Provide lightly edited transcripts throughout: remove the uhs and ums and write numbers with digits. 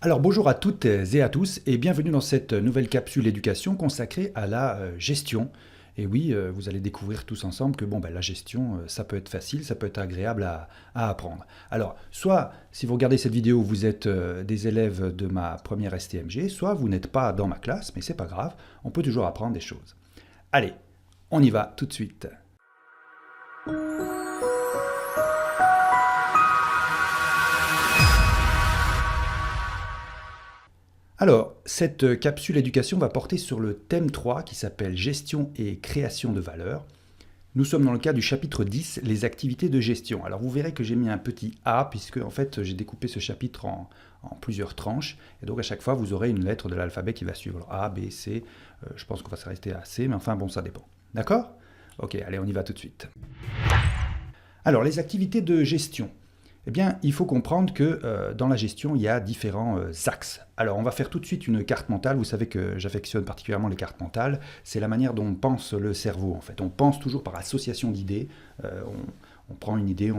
Alors bonjour à toutes et à tous et bienvenue dans cette nouvelle capsule éducation consacrée à la gestion. Et oui, vous allez découvrir tous ensemble que la gestion, ça peut être facile, ça peut être agréable à apprendre. Alors, soit si vous regardez cette vidéo, vous êtes des élèves de ma première STMG, soit vous n'êtes pas dans ma classe, mais c'est pas grave, on peut toujours apprendre des choses. Allez, on y va tout de suite. Alors, cette capsule éducation va porter sur le thème 3 qui s'appelle Gestion et création de valeur. Nous sommes dans le cas du chapitre 10, les activités de gestion. Alors vous verrez que j'ai mis un petit A puisque en fait j'ai découpé ce chapitre en plusieurs tranches. Et donc à chaque fois vous aurez une lettre de l'alphabet qui va suivre. Alors, A, B, C, je pense qu'on va s'arrêter à C, mais enfin bon ça dépend. D'accord? Ok, allez on y va tout de suite. Alors les activités de gestion. Eh bien, il faut comprendre que dans la gestion, il y a différents axes. Alors, on va faire tout de suite une carte mentale. Vous savez que j'affectionne particulièrement les cartes mentales. C'est la manière dont pense le cerveau, en fait. On pense toujours par association d'idées. On prend une idée,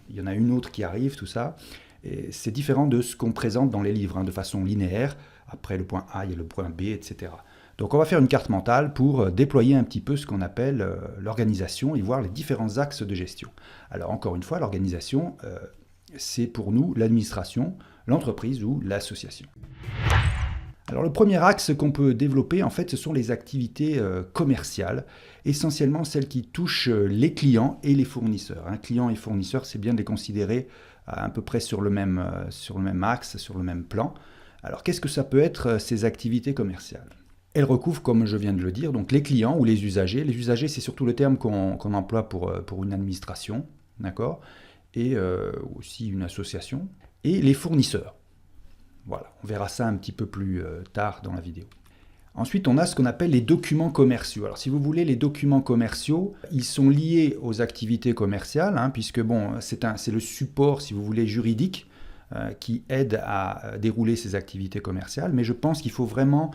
il y en a une autre qui arrive, tout ça. Et c'est différent de ce qu'on présente dans les livres, de façon linéaire. Après le point A, il y a le point B, etc. Donc, on va faire une carte mentale pour déployer un petit peu ce qu'on appelle l'organisation et voir les différents axes de gestion. Alors, encore une fois, l'organisation... c'est pour nous l'administration, l'entreprise ou l'association. Alors le premier axe qu'on peut développer, en fait, ce sont les activités commerciales, essentiellement celles qui touchent les clients et les fournisseurs. Clients et fournisseurs, c'est bien de les considérer à peu près sur le même axe, sur le même plan. Alors qu'est-ce que ça peut être ces activités commerciales ? Elles recouvrent, comme je viens de le dire, donc les clients ou les usagers. Les usagers, c'est surtout le terme qu'on emploie pour une administration, d'accord ? Et aussi une association, et les fournisseurs. Voilà, on verra ça un petit peu plus tard dans la vidéo. Ensuite, on a ce qu'on appelle les documents commerciaux. Alors, si vous voulez, les documents commerciaux, ils sont liés aux activités commerciales, puisque c'est le support, si vous voulez, juridique qui aide à dérouler ces activités commerciales. Mais je pense qu'il faut vraiment,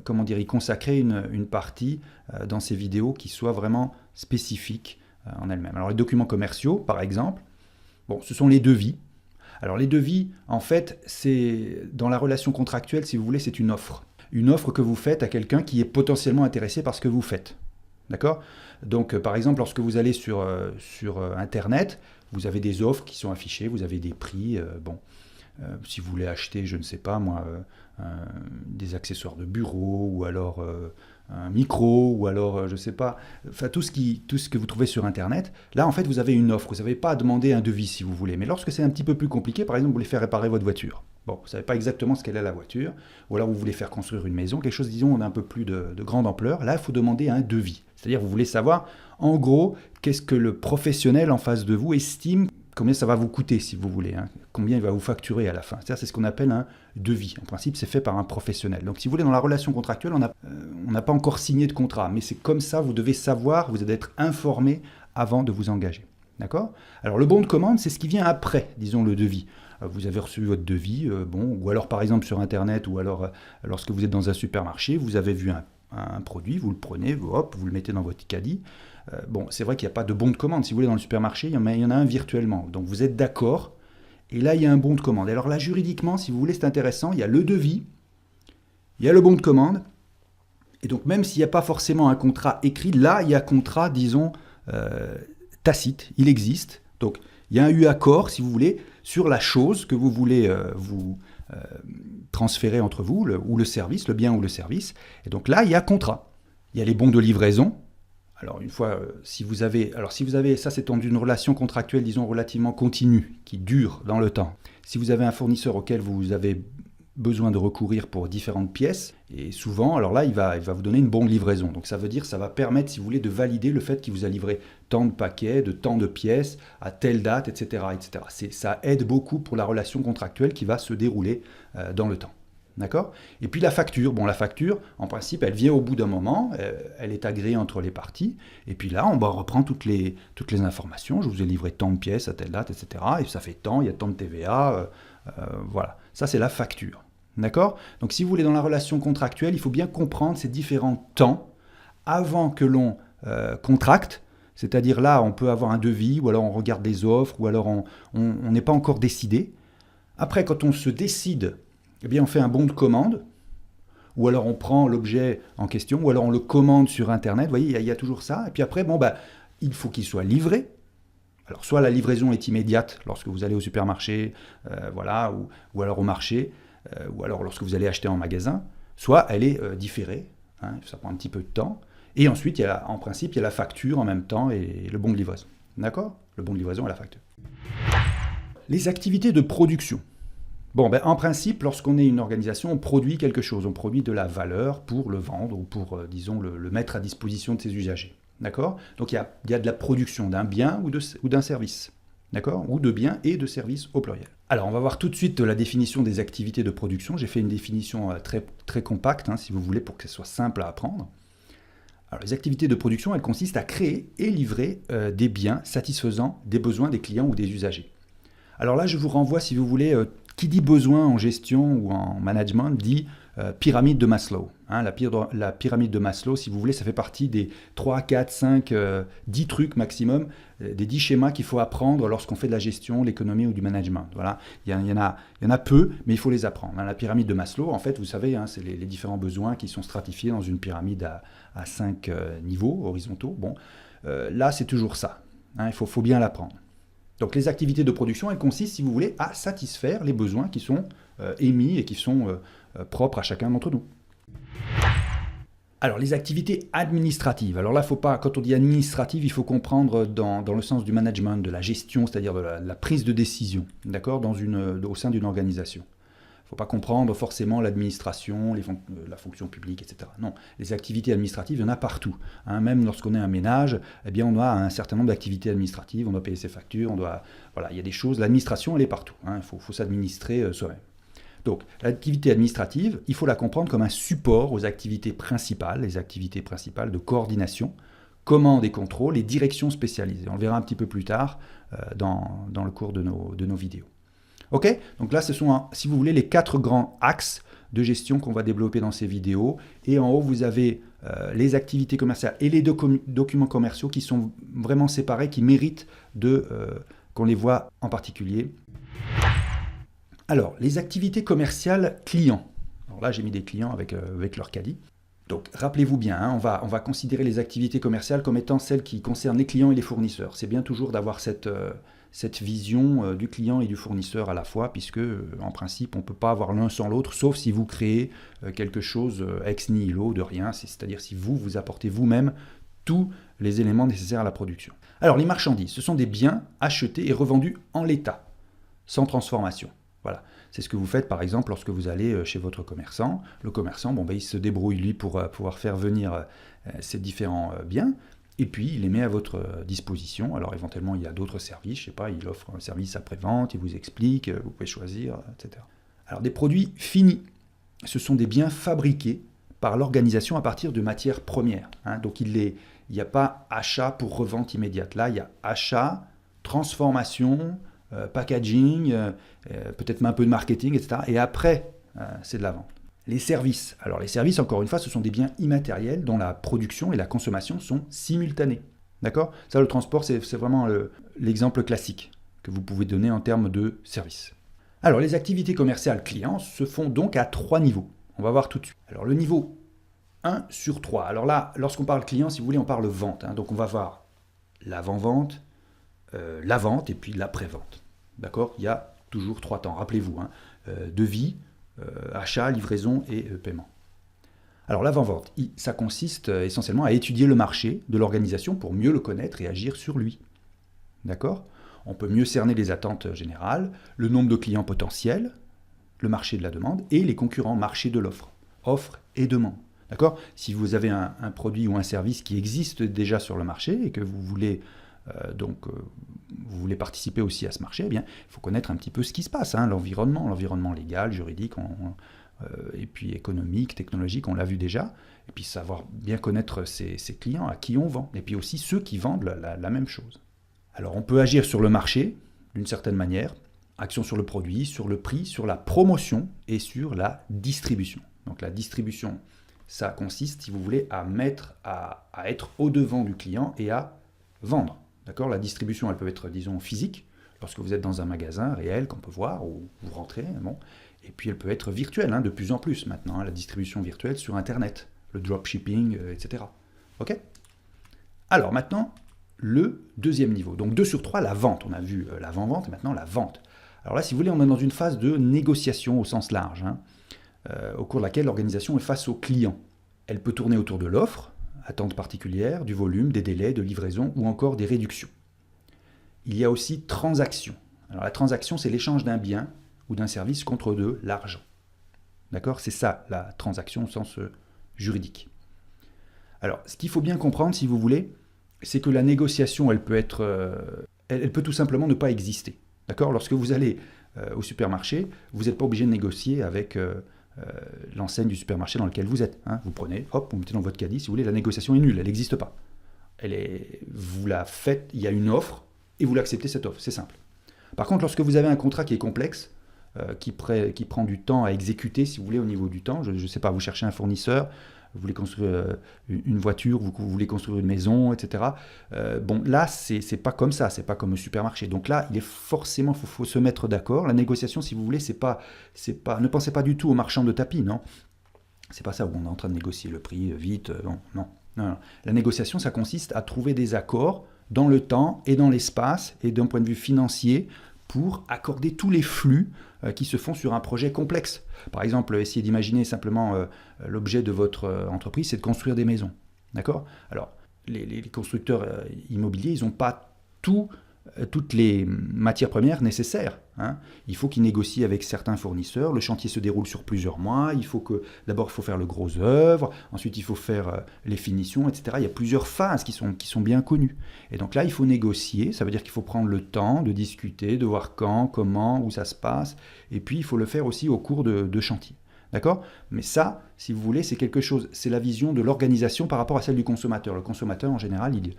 y consacrer une partie dans ces vidéos qui soit vraiment spécifique en elle-même. Alors les documents commerciaux, par exemple, ce sont les devis. Alors les devis, en fait, c'est dans la relation contractuelle, si vous voulez, c'est une offre. Une offre que vous faites à quelqu'un qui est potentiellement intéressé par ce que vous faites. D'accord ? Donc, par exemple, lorsque vous allez sur Internet, vous avez des offres qui sont affichées, vous avez des prix. Si vous voulez acheter, je ne sais pas moi, des accessoires de bureau ou alors un micro ou alors je ne sais pas, enfin tout ce que vous trouvez sur Internet, là en fait vous avez une offre, vous n'avez pas à demander un devis si vous voulez. Mais lorsque c'est un petit peu plus compliqué, par exemple vous voulez faire réparer votre voiture, vous ne savez pas exactement ce qu'elle est la voiture, ou alors vous voulez faire construire une maison, quelque chose disons d'un peu plus de grande ampleur, là il faut demander un devis. C'est-à-dire vous voulez savoir en gros qu'est-ce que le professionnel en face de vous estime, combien ça va vous coûter si vous voulez, combien il va vous facturer à la fin. C'est ce qu'on appelle un devis. En principe, c'est fait par un professionnel. Donc si vous voulez, dans la relation contractuelle, on n'a pas encore signé de contrat, mais c'est comme ça, vous devez savoir, vous devez être informé avant de vous engager. D'accord ? Alors le bon de commande, c'est ce qui vient après, disons, le devis. Vous avez reçu votre devis, ou alors par exemple sur Internet, ou alors lorsque vous êtes dans un supermarché, vous avez vu un produit, vous le prenez, vous le mettez dans votre caddie. C'est vrai qu'il n'y a pas de bon de commande. Si vous voulez, dans le supermarché, il y en a un virtuellement. Donc vous êtes d'accord, et là, il y a un bon de commande. Alors là, juridiquement, si vous voulez, c'est intéressant, il y a le devis, il y a le bon de commande, et donc même s'il n'y a pas forcément un contrat écrit, là, il y a un contrat, disons, tacite, il existe. Donc il y a eu accord, si vous voulez, sur la chose que vous voulez transférer entre vous, ou le service, le bien ou le service. Et donc là, il y a contrat. Il y a les bons de livraison. Alors une fois, si vous avez, ça c'est dans une relation contractuelle, disons, relativement continue, qui dure dans le temps. Si vous avez un fournisseur auquel vous avez besoin de recourir pour différentes pièces, et souvent, alors là, il va vous donner une bonne livraison. Donc ça veut dire, ça va permettre, si vous voulez, de valider le fait qu'il vous a livré tant de paquets, de tant de pièces, à telle date, etc. etc. Ça aide beaucoup pour la relation contractuelle qui va se dérouler dans le temps. D'accord ? Et puis la facture, la facture, en principe, elle vient au bout d'un moment, elle est agréée entre les parties, et puis là, on reprend toutes les informations, je vous ai livré tant de pièces à telle date, etc., et ça fait tant, il y a tant de TVA, voilà. Ça, c'est la facture. D'accord ? Donc si vous voulez, dans la relation contractuelle, il faut bien comprendre ces différents temps avant que l'on contracte, c'est-à-dire là, on peut avoir un devis, ou alors on regarde des offres, ou alors on n'est pas encore décidé. Après, quand on se décide Eh bien, on fait un bon de commande, ou alors on prend l'objet en question, ou alors on le commande sur Internet. Vous voyez, il y a toujours ça. Et puis après, bon, bah, il faut qu'il soit livré. Alors, soit la livraison est immédiate lorsque vous allez au supermarché, voilà, ou alors au marché, ou alors lorsque vous allez acheter en magasin, soit elle est différée, hein, ça prend un petit peu de temps. Et ensuite, en principe, il y a la facture en même temps et le bon de livraison. D'accord? Le bon de livraison et la facture. Les activités de production. Bon, ben, en principe, lorsqu'on est une organisation, on produit quelque chose, on produit de la valeur pour le vendre ou pour, disons, le mettre à disposition de ses usagers. D'accord? Donc il y a de la production d'un bien ou d'un service. D'accord? Ou de biens et de services au pluriel. Alors on va voir tout de suite la définition des activités de production. J'ai fait une définition très, très compacte, hein, si vous voulez, pour que ce soit simple à apprendre. Alors, les activités de production, elles consistent à créer et livrer des biens satisfaisant des besoins des clients ou des usagers. Alors là, je vous renvoie, si vous voulez, qui dit besoin en gestion ou en management dit pyramide de Maslow. Hein, la pyramide de Maslow, si vous voulez, ça fait partie des 3, 4, 5, 10 trucs maximum, des 10 schémas qu'il faut apprendre lorsqu'on fait de la gestion, l'économie ou du management. Voilà. Il y en a peu, mais il faut les apprendre. Hein, la pyramide de Maslow, en fait, vous savez, hein, c'est les différents besoins qui sont stratifiés dans une pyramide à 5 niveaux horizontaux. Bon, là, c'est toujours ça. Hein, il faut bien l'apprendre. Donc les activités de production, elles consistent, si vous voulez, à satisfaire les besoins qui sont émis et qui sont propres à chacun d'entre nous. Alors les activités administratives. Alors là, faut pas, quand on dit administrative, il faut comprendre dans le sens du management, de la gestion, c'est-à-dire de la prise de décision, d'accord, au sein d'une organisation. Il ne faut pas comprendre forcément l'administration, la fonction publique, etc. Non, les activités administratives, il y en a partout. Hein, même lorsqu'on est un ménage, eh bien, on a un certain nombre d'activités administratives, on doit payer ses factures, voilà, il y a des choses, l'administration, elle est partout. Hein, il faut s'administrer soi-même. Donc, l'activité administrative, il faut la comprendre comme un support aux activités principales, les activités principales de coordination, commande et contrôle et direction spécialisée. On le verra un petit peu plus tard dans le cours de nos vidéos. Ok, donc là, ce sont, si vous voulez, les 4 grands axes de gestion qu'on va développer dans ces vidéos. Et en haut, vous avez les activités commerciales et les documents commerciaux qui sont vraiment séparés, qui méritent qu'on les voit en particulier. Alors, les activités commerciales clients. Alors là, j'ai mis des clients avec leur caddie. Donc, rappelez-vous bien, hein, on va considérer les activités commerciales comme étant celles qui concernent les clients et les fournisseurs. C'est bien toujours d'avoir cette vision du client et du fournisseur à la fois, puisque en principe on ne peut pas avoir l'un sans l'autre, sauf si vous créez quelque chose ex nihilo, de rien, c'est-à-dire si vous apportez vous-même tous les éléments nécessaires à la production. Alors les marchandises, ce sont des biens achetés et revendus en l'état, sans transformation. Voilà. C'est ce que vous faites par exemple lorsque vous allez chez votre commerçant. Le commerçant, il se débrouille lui pour pouvoir faire venir ces différents biens. Et puis, il les met à votre disposition. Alors, éventuellement, il y a d'autres services. Je ne sais pas, il offre un service après-vente, il vous explique, vous pouvez choisir, etc. Alors, des produits finis. Ce sont des biens fabriqués par l'organisation à partir de matières premières. Hein. Donc, il n'y a pas achat pour revente immédiate. Là, il y a achat, transformation, packaging, peut-être même un peu de marketing, etc. Et après, c'est de la vente. Les services. Alors les services, encore une fois, ce sont des biens immatériels dont la production et la consommation sont simultanées. D'accord? Ça, le transport, c'est vraiment l'exemple classique que vous pouvez donner en termes de services. Alors les activités commerciales clients se font donc à 3 niveaux. On va voir tout de suite. Alors le niveau 1 sur 3. Alors là, lorsqu'on parle client, si vous voulez, on parle vente. Hein. Donc on va voir l'avant-vente, la vente et puis l'après-vente. D'accord? Il y a toujours 3 temps. Rappelez-vous, hein. Devis, achat, livraison et paiement. Alors l'avant-vente, ça consiste essentiellement à étudier le marché de l'organisation pour mieux le connaître et agir sur lui. D'accord? On peut mieux cerner les attentes générales, le nombre de clients potentiels, le marché de la demande et les concurrents marché de l'offre. Offre et demande. D'accord? Si vous avez un produit ou un service qui existe déjà sur le marché et que vous voulez vous voulez participer aussi à ce marché, eh bien, il faut connaître un petit peu ce qui se passe, hein, l'environnement légal, juridique, et puis économique, technologique, on l'a vu déjà, et puis savoir bien connaître ses clients, à qui on vend, et puis aussi ceux qui vendent la même chose. Alors on peut agir sur le marché, d'une certaine manière, action sur le produit, sur le prix, sur la promotion et sur la distribution. Donc la distribution, ça consiste, si vous voulez, à être au-devant du client et à vendre. D'accord? La distribution, elle peut être, disons, physique, lorsque vous êtes dans un magasin réel qu'on peut voir, ou vous rentrez, bon. Et puis elle peut être virtuelle, de plus en plus maintenant, la distribution virtuelle sur Internet, le dropshipping, etc. Ok? Alors maintenant, le deuxième niveau. Donc 2 sur 3, la vente. On a vu l'avant-vente et maintenant la vente. Alors là, si vous voulez, on est dans une phase de négociation au sens large, au cours de laquelle l'organisation est face au client. Elle peut tourner autour de l'offre, attentes particulières, du volume, des délais de livraison ou encore des réductions. Il y a aussi transaction. Alors la transaction, c'est l'échange d'un bien ou d'un service contre de l'argent. D'accord? C'est ça la transaction au sens juridique. Alors, ce qu'il faut bien comprendre, si vous voulez, c'est que la négociation, elle peut tout simplement ne pas exister. D'accord? Lorsque vous allez au supermarché, vous n'êtes pas obligé de négocier avec l'enseigne du supermarché dans lequel vous êtes. Vous prenez, hop, vous mettez dans votre caddie, si vous voulez, la négociation est nulle, elle n'existe pas. Vous la faites, il y a une offre, et vous l'acceptez cette offre, c'est simple. Par contre, lorsque vous avez un contrat qui est complexe, qui prend du temps à exécuter, si vous voulez, au niveau du temps, je ne sais pas, vous cherchez un fournisseur, vous voulez construire une voiture, vous voulez construire une maison, etc. Là, c'est pas comme ça, c'est pas comme au supermarché. Donc là, il faut se mettre d'accord. La négociation, si vous voulez, ne pensez pas du tout au marchand de tapis, non. C'est pas ça où on est en train de négocier le prix vite, non. La négociation, ça consiste à trouver des accords dans le temps et dans l'espace et d'un point de vue financier pour accorder tous les flux qui se font sur un projet complexe. Par exemple, essayez d'imaginer simplement l'objet de votre entreprise, c'est de construire des maisons. D'accord? Alors, les constructeurs immobiliers, ils n'ont pas toutes les matières premières nécessaires. Il faut qu'ils négocient avec certains fournisseurs. Le chantier se déroule sur plusieurs mois. D'abord, il faut faire le gros œuvre. Ensuite, il faut faire les finitions, etc. Il y a plusieurs phases qui sont bien connues. Et donc là, il faut négocier. Ça veut dire qu'il faut prendre le temps de discuter, de voir quand, comment, où ça se passe. Et puis, il faut le faire aussi au cours de chantier. D'accord? Mais ça, si vous voulez, c'est la vision de l'organisation par rapport à celle du consommateur. Le consommateur, en général, il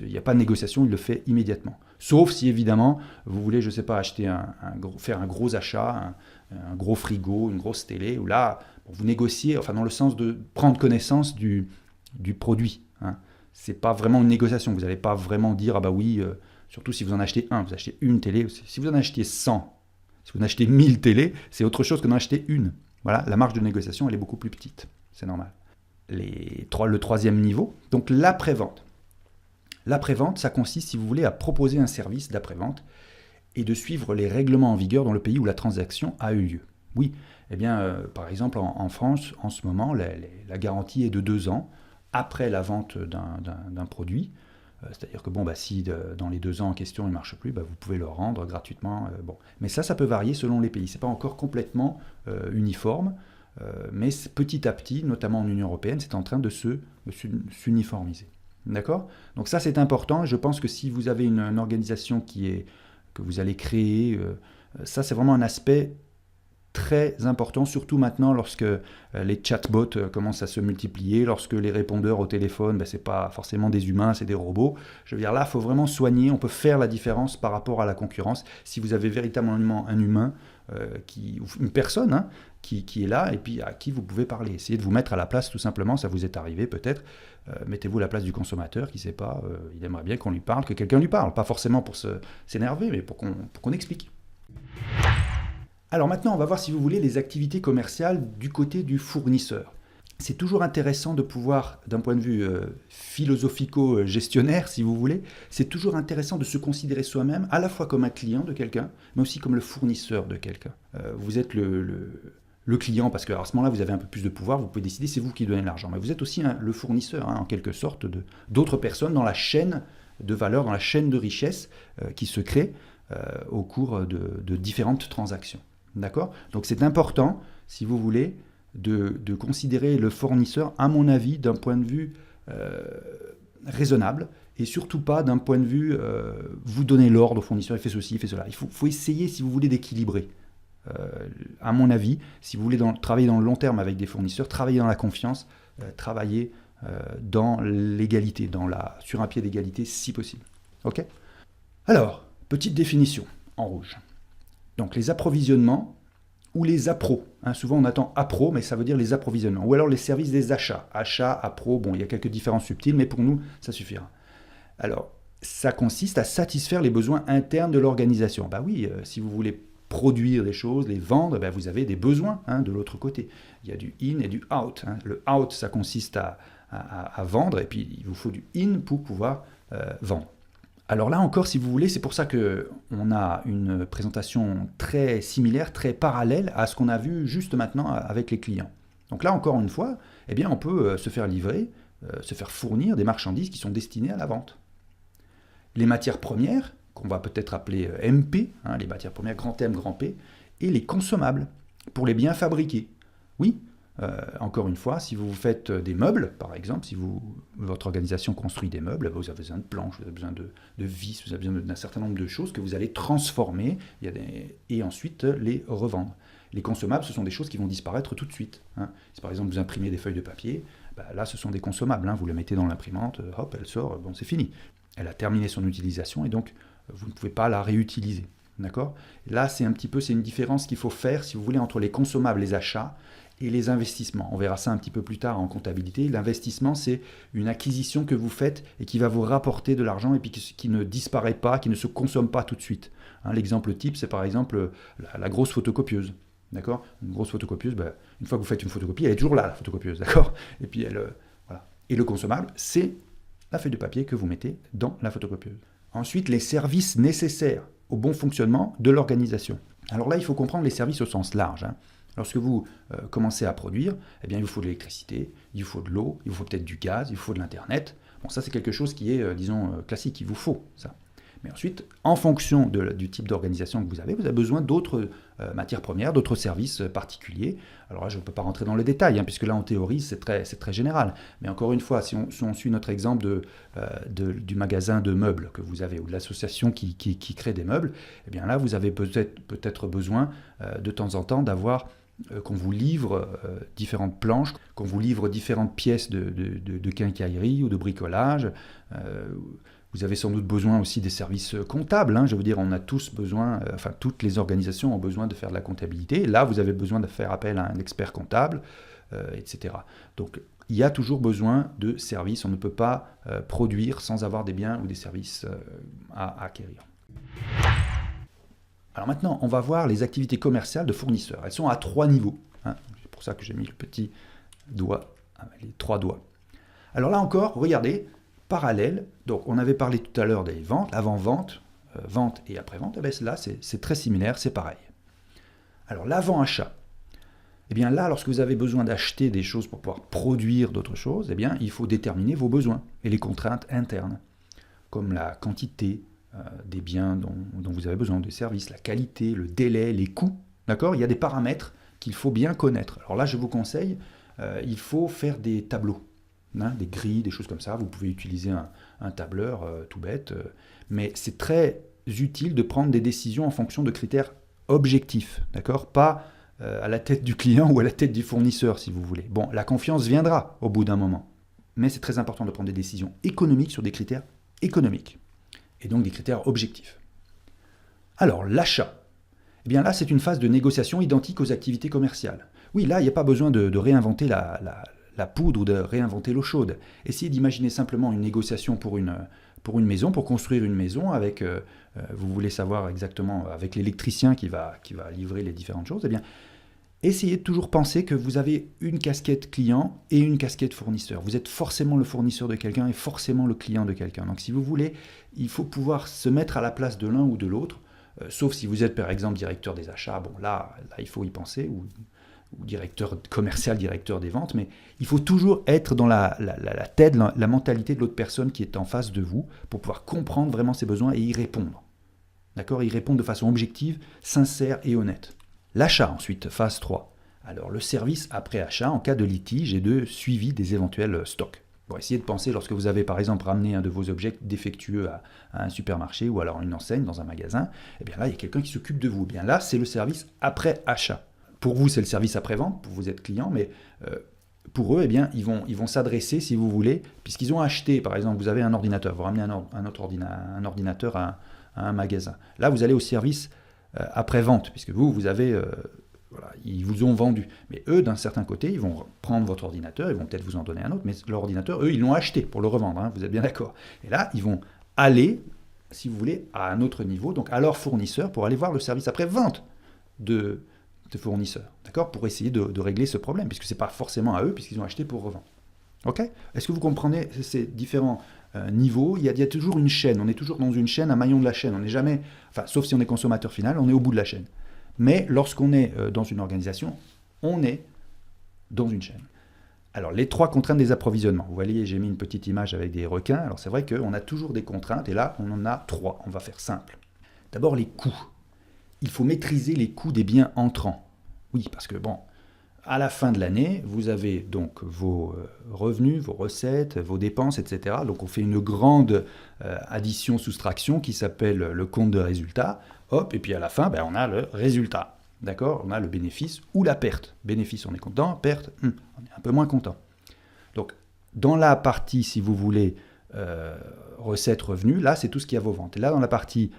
n'y a pas de négociation, il le fait immédiatement. Sauf si, évidemment, vous voulez, je ne sais pas, faire un gros achat, un gros frigo, une grosse télé, où là, vous négociez, dans le sens de prendre connaissance du produit. Ce n'est pas vraiment une négociation. Vous n'allez pas vraiment dire, surtout si vous en achetez vous achetez une télé. Si vous en achetez 100, si vous en achetez 1000 télés, c'est autre chose que d'en acheter une. Voilà, la marge de négociation, elle est beaucoup plus petite. C'est normal. Le troisième niveau, donc l'après-vente. L'après-vente, ça consiste, si vous voulez, à proposer un service d'après-vente et de suivre les règlements en vigueur dans le pays où la transaction a eu lieu. Oui, par exemple, en France, en ce moment, la garantie est de 2 ans après la vente d'un produit. C'est-à-dire que si dans les 2 ans en question il ne marche plus, vous pouvez le rendre gratuitement. Mais ça peut varier selon les pays. Ce n'est pas encore complètement uniforme, mais petit à petit, notamment en Union européenne, c'est en train de s'uniformiser. D'accord? Donc ça c'est important. Je pense que si vous avez une organisation que vous allez créer, ça c'est vraiment un aspect très important, surtout maintenant lorsque les chatbots commencent à se multiplier, lorsque les répondeurs au téléphone, ce n'est pas forcément des humains, c'est des robots. Je veux dire, là, il faut vraiment soigner, on peut faire la différence par rapport à la concurrence. Si vous avez véritablement un humain, une personne qui est là et puis à qui vous pouvez parler. Essayez de vous mettre à la place, tout simplement, ça vous est arrivé peut-être. Mettez-vous à la place du consommateur qui ne sait pas, il aimerait bien qu'on lui parle, que quelqu'un lui parle. Pas forcément pour s'énerver, mais pour qu'on explique. Alors maintenant, on va voir, si vous voulez, les activités commerciales du côté du fournisseur. C'est toujours intéressant de pouvoir, d'un point de vue philosophico-gestionnaire, si vous voulez, c'est toujours intéressant de se considérer soi-même à la fois comme un client de quelqu'un, mais aussi comme le fournisseur de quelqu'un. Vous êtes le client, parce qu'à ce moment-là, vous avez un peu plus de pouvoir, vous pouvez décider, c'est vous qui donnez l'argent. Mais vous êtes aussi le fournisseur, en quelque sorte, d'autres personnes dans la chaîne de valeur, dans la chaîne de richesse qui se crée au cours de différentes transactions. D'accord? Donc c'est important, si vous voulez, de considérer le fournisseur, à mon avis, d'un point de vue raisonnable, et surtout pas d'un point de vue vous donnez l'ordre au fournisseur, il fait ceci, il fait cela. Il faut essayer, si vous voulez, d'équilibrer. À mon avis, si vous voulez travailler dans le long terme avec des fournisseurs, travailler dans la confiance, travailler dans l'égalité, sur un pied d'égalité si possible. Ok? Alors, petite définition en rouge. Donc les approvisionnements ou les appros. Souvent on attend appro, mais ça veut dire les approvisionnements. Ou alors les services des achats. Achat, appro, il y a quelques différences subtiles, mais pour nous, ça suffira. Alors, ça consiste à satisfaire les besoins internes de l'organisation. Oui, si vous voulez produire des choses, les vendre, ben vous avez des besoins de l'autre côté. Il y a du in et du out. Le out, ça consiste à vendre, et puis il vous faut du in pour pouvoir vendre. Alors là encore, si vous voulez, c'est pour ça qu'on a une présentation très similaire, très parallèle à ce qu'on a vu juste maintenant avec les clients. Donc là, encore une fois, eh bien, on peut se faire livrer, se faire fournir des marchandises qui sont destinées à la vente. Les matières premières, qu'on va peut-être appeler MP, les matières premières grand M, grand P, et les consommables, pour les biens fabriqués. Oui, encore une fois, si vous faites des meubles, par exemple, si votre organisation construit des meubles, vous avez besoin de planches, vous avez besoin de vis, vous avez besoin d'un certain nombre de choses que vous allez transformer et ensuite les revendre. Les consommables, ce sont des choses qui vont disparaître tout de suite. Si par exemple vous imprimez des feuilles de papier, là ce sont des consommables, vous les mettez dans l'imprimante, hop, elle sort, bon c'est fini. Elle a terminé son utilisation et donc vous ne pouvez pas la réutiliser. D'accord ? Là, c'est une différence qu'il faut faire, si vous voulez, entre les consommables, les achats, et les investissements. On verra ça un petit peu plus tard en comptabilité. L'investissement, c'est une acquisition que vous faites et qui va vous rapporter de l'argent et puis qui ne disparaît pas, qui ne se consomme pas tout de suite. L'exemple type, c'est par exemple la grosse photocopieuse. D'accord ? Une grosse photocopieuse, une fois que vous faites une photocopie, elle est toujours là, la photocopieuse. D'accord ? Et puis, voilà. Et le consommable, c'est la feuille de papier que vous mettez dans la photocopieuse. Ensuite, les services nécessaires au bon fonctionnement de l'organisation. Alors là, il faut comprendre les services au sens large. Lorsque vous commencez à produire, eh bien, il vous faut de l'électricité, il vous faut de l'eau, il vous faut peut-être du gaz, il vous faut de l'Internet. Bon, ça, c'est quelque chose qui est, classique, il vous faut ça. Mais ensuite, en fonction du type d'organisation que vous avez besoin d'autres matières premières, d'autres services particuliers. Alors là, je ne peux pas rentrer dans les détails, puisque là, en théorie, c'est très général. Mais encore une fois, si on suit notre exemple du magasin de meubles que vous avez, ou de l'association qui crée des meubles, eh bien là, vous avez peut-être besoin de temps en temps d'avoir qu'on vous livre différentes planches, qu'on vous livre différentes pièces de quincaillerie ou de bricolage. Vous avez sans doute besoin aussi des services comptables. Je veux dire, on a tous besoin, toutes les organisations ont besoin de faire de la comptabilité. Là, vous avez besoin de faire appel à un expert comptable, etc. Donc, il y a toujours besoin de services. On ne peut pas produire sans avoir des biens ou des services à acquérir. Alors maintenant, on va voir les activités commerciales de fournisseurs. Elles sont à 3 niveaux. C'est pour ça que j'ai mis le petit doigt, les 3 doigts. Alors là encore, regardez, parallèle. Donc on avait parlé tout à l'heure des ventes, l'avant-vente, vente et après-vente. Là, c'est très similaire, c'est pareil. Alors l'avant-achat. Eh bien là, lorsque vous avez besoin d'acheter des choses pour pouvoir produire d'autres choses, eh bien il faut déterminer vos besoins et les contraintes internes, comme la quantité, des biens dont vous avez besoin, des services, la qualité, le délai, les coûts. D'accord ? Il y a des paramètres qu'il faut bien connaître. Alors là, je vous conseille, il faut faire des tableaux, des grilles, des choses comme ça. Vous pouvez utiliser un tableur tout bête, mais c'est très utile de prendre des décisions en fonction de critères objectifs. D'accord ? Pas à la tête du client ou à la tête du fournisseur, si vous voulez. Bon, la confiance viendra au bout d'un moment, mais c'est très important de prendre des décisions économiques sur des critères économiques. Et donc des critères objectifs. Alors, l'achat. Eh bien là, c'est une phase de négociation identique aux activités commerciales. Oui, là, il n'y a pas besoin de réinventer la poudre ou de réinventer l'eau chaude. Essayez d'imaginer simplement une négociation pour une maison, pour construire une maison avec, vous voulez savoir exactement, avec l'électricien qui va livrer les différentes choses. Eh bien, essayez de toujours penser que vous avez une casquette client et une casquette fournisseur. Vous êtes forcément le fournisseur de quelqu'un et forcément le client de quelqu'un. Donc si vous voulez, il faut pouvoir se mettre à la place de l'un ou de l'autre, sauf si vous êtes par exemple directeur des achats. Bon là il faut y penser, ou directeur commercial, directeur des ventes, mais il faut toujours être dans la tête, la mentalité de l'autre personne qui est en face de vous pour pouvoir comprendre vraiment ses besoins et y répondre. D'accord ? Y répondre de façon objective, sincère et honnête. L'achat ensuite, phase 3. Alors le service après achat en cas de litige et de suivi des éventuels stocks. Bon, essayez de penser lorsque vous avez par exemple ramené un de vos objets défectueux à un supermarché ou alors une enseigne dans un magasin, et bien là il y a quelqu'un qui s'occupe de vous. Et bien là c'est le service après achat. Pour vous c'est le service après vente, pour vous êtes client, mais pour eux, eh bien, ils vont s'adresser, si vous voulez, puisqu'ils ont acheté, par exemple, vous avez un ordinateur, vous ramenez un ordinateur à un magasin. Là, vous allez au service après-vente, puisque vous avez, ils vous ont vendu. Mais eux, d'un certain côté, ils vont prendre votre ordinateur, ils vont peut-être vous en donner un autre, mais leur ordinateur, eux, ils l'ont acheté pour le revendre, vous êtes bien d'accord. Et là, ils vont aller, si vous voulez, à un autre niveau, donc à leur fournisseur, pour aller voir le service après-vente de fournisseurs, d'accord, pour essayer de régler ce problème, puisque ce n'est pas forcément à eux, puisqu'ils ont acheté pour revendre. Ok? Est-ce que vous comprenez ces différents niveaux? Il y a toujours une chaîne, on est toujours dans une chaîne, un maillon de la chaîne, on n'est jamais, enfin, sauf si on est consommateur final, on est au bout de la chaîne. Mais lorsqu'on est dans une organisation, on est dans une chaîne. Alors, les 3 contraintes des approvisionnements. Vous voyez, j'ai mis une petite image avec des requins. Alors, c'est vrai qu'on a toujours des contraintes, et là, on en a 3. On va faire simple. D'abord, les coûts. Il faut maîtriser les coûts des biens entrants. Oui, parce que, bon, à la fin de l'année, vous avez donc vos revenus, vos recettes, vos dépenses, etc. Donc, on fait une grande addition-soustraction qui s'appelle le compte de résultat. Hop, et puis à la fin, on a le résultat. D'accord? On a le bénéfice ou la perte. Bénéfice, on est content. Perte, on est un peu moins content. Donc, dans la partie, si vous voulez, recettes, revenus, là, c'est tout ce qui est à vos ventes. Et là, dans la partie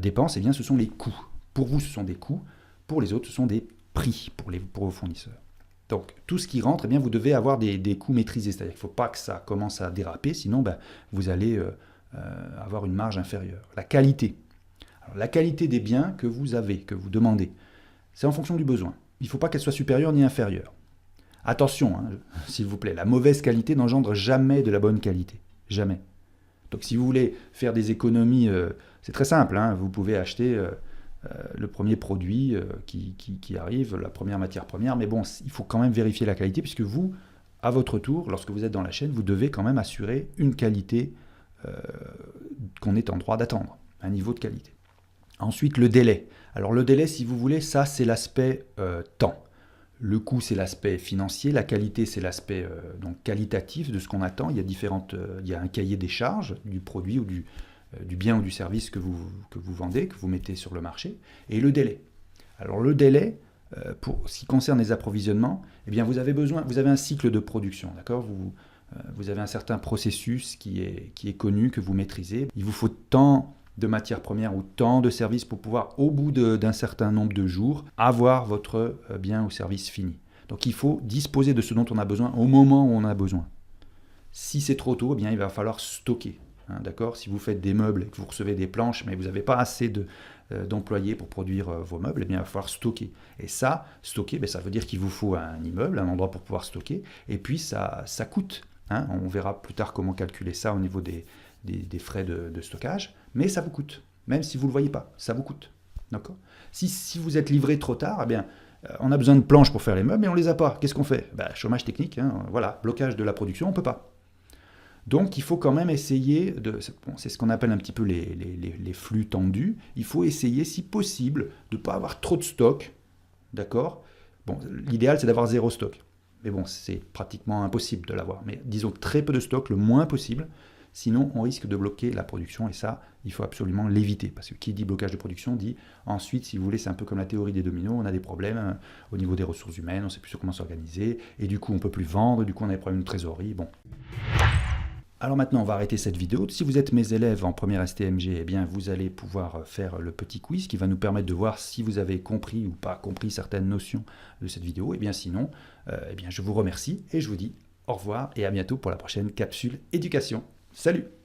dépenses, eh bien, ce sont les coûts. Pour vous, ce sont des coûts. Pour les autres, ce sont des prix pour vos fournisseurs. Donc, tout ce qui rentre, eh bien, vous devez avoir des coûts maîtrisés. C'est-à-dire qu'il ne faut pas que ça commence à déraper, sinon, vous allez avoir une marge inférieure. La qualité. Alors, la qualité des biens que vous avez, que vous demandez, c'est en fonction du besoin. Il ne faut pas qu'elle soit supérieure ni inférieure. Attention, s'il vous plaît, la mauvaise qualité n'engendre jamais de la bonne qualité. Jamais. Donc si vous voulez faire des économies, c'est très simple. Vous pouvez acheter le premier produit qui arrive, la première matière première, mais bon, il faut quand même vérifier la qualité, puisque vous, à votre tour, lorsque vous êtes dans la chaîne, vous devez quand même assurer une qualité qu'on est en droit d'attendre, un niveau de qualité. Ensuite, le délai. Alors le délai, si vous voulez, ça c'est l'aspect temps. Le coût, c'est l'aspect financier. La qualité, c'est l'aspect donc qualitatif de ce qu'on attend. Il y a un cahier des charges du produit ou du bien ou du service que vous vendez, que vous mettez sur le marché. Et le délai. Alors le délai, pour ce qui concerne les approvisionnements, eh bien vous avez un cycle de production, d'accord? Vous avez un certain processus qui est connu, que vous maîtrisez. Il vous faut tant de matières premières ou tant de services pour pouvoir, au bout d'un certain nombre de jours, avoir votre bien ou service fini. Donc il faut disposer de ce dont on a besoin au moment où on a besoin. Si c'est trop tôt, eh bien, il va falloir stocker. D'accord? Si vous faites des meubles et que vous recevez des planches, mais vous n'avez pas assez d'employés pour produire vos meubles, eh bien, il va falloir stocker. Et ça, stocker, ça veut dire qu'il vous faut un immeuble, un endroit pour pouvoir stocker, et puis ça coûte. On verra plus tard comment calculer ça au niveau des frais de stockage, mais ça vous coûte. Même si vous ne le voyez pas, ça vous coûte. D'accord? Si vous êtes livré trop tard, eh bien, on a besoin de planches pour faire les meubles, mais on ne les a pas. Qu'est-ce qu'on fait? Chômage technique, voilà, blocage de la production, on ne peut pas. Donc il faut quand même essayer, c'est ce qu'on appelle un petit peu les flux tendus, il faut essayer, si possible, de ne pas avoir trop de stock, d'accord? Bon, l'idéal c'est d'avoir 0 stock, mais bon, c'est pratiquement impossible de l'avoir, mais disons très peu de stock, le moins possible, sinon on risque de bloquer la production, et ça, il faut absolument l'éviter, parce que qui dit blocage de production dit, ensuite, si vous voulez, c'est un peu comme la théorie des dominos, on a des problèmes au niveau des ressources humaines, on ne sait plus comment s'organiser, et du coup on ne peut plus vendre, du coup on a des problèmes de trésorerie, bon. Alors maintenant, on va arrêter cette vidéo. Si vous êtes mes élèves en première STMG, eh bien, vous allez pouvoir faire le petit quiz qui va nous permettre de voir si vous avez compris ou pas compris certaines notions de cette vidéo. Et bien sinon, je vous remercie et je vous dis au revoir et à bientôt pour la prochaine capsule éducation. Salut!